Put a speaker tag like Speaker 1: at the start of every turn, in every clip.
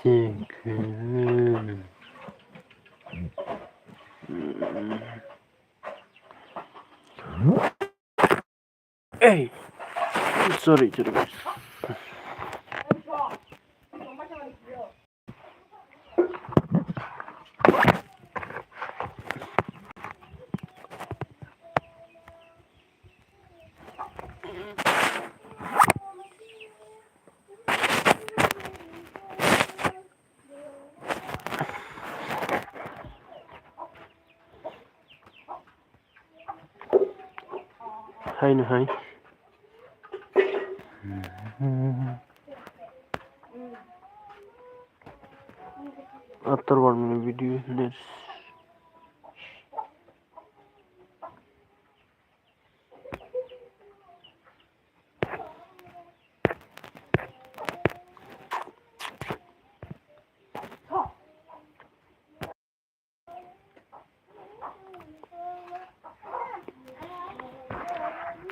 Speaker 1: Hey, sorry guys. Hi. After 1 minute video, let's.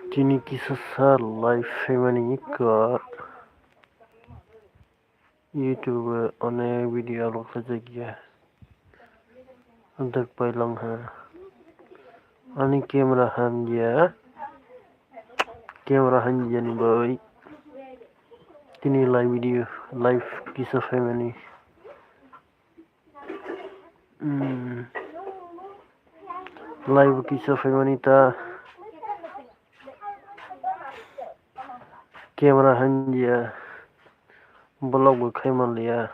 Speaker 1: Kini kisah live family ka YouTube one video lo saja untuk pailang ha. Ani kamera dia ni boy. Kini live kisah family. Live kisah family ta kamera dia blog khai liya.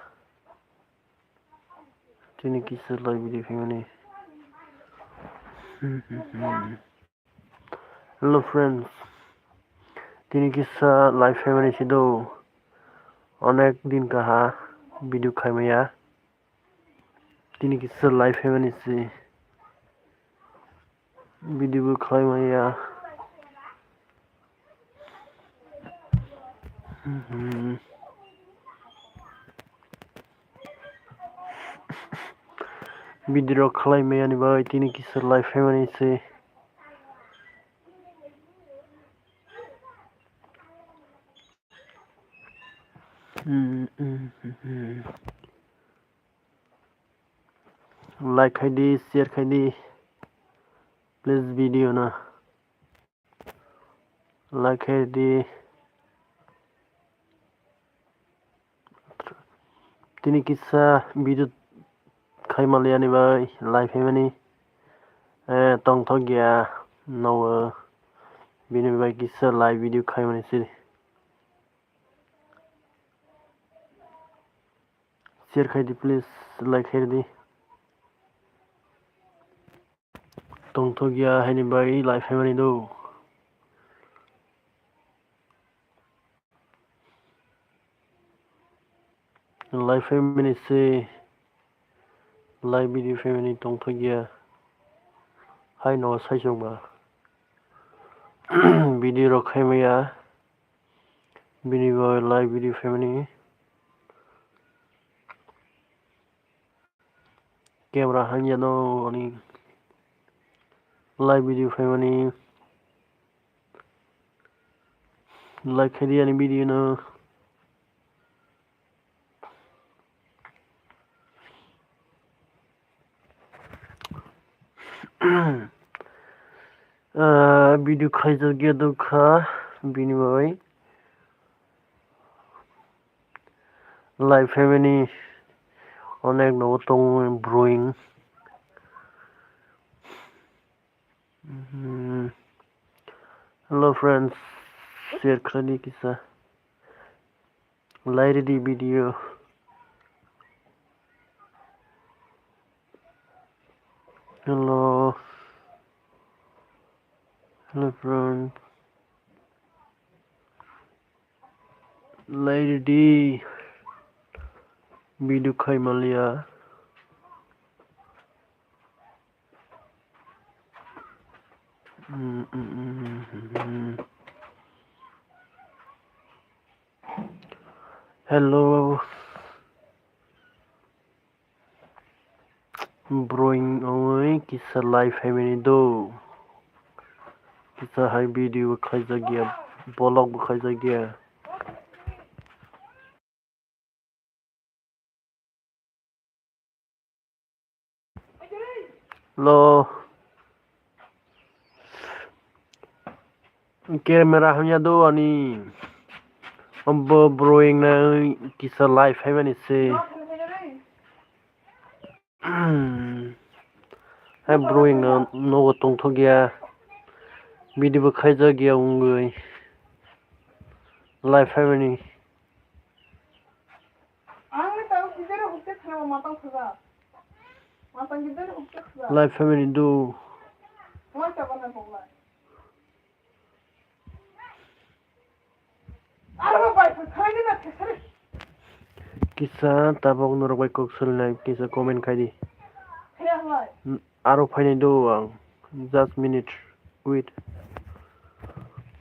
Speaker 1: Kini kisah live video family. Hello friends. Kini kisah live family sido onek din kaha video khai maya. Kini kisah live family si video khai maya. Video khai maya ni boy. Kini kisah live family si like khai di, share khai di. Please video na like khai di. Kini kisah video khai malia ni boy. Live family tong thok gya no bini boy kisah live video khai mani si share khai di please like khai di. Tong thok gya hai ni boy live family do. Live family se live video family tong thok gya hai no sai chong ba. Video ro khai maya bini boy live video family camera hanya no ani live video family like khai di ani video no. Video khai jagya dukha bini boy live family onek no tong brewing. Hello friends, share khai kisah like di video. Hello friends, like di video khai malia. Hello brewing oi kisah live family do. Kisah hai video khai jagya blog khai jagya. Lo camera hanya do ani ambo broing na kisa live hai mani se hai broing na no tong tho gya video khai ja gya ungoi live hai mani live hai mani do kisa tabok norok bai kok sel na kisa comment khai di aro phai do just minute wait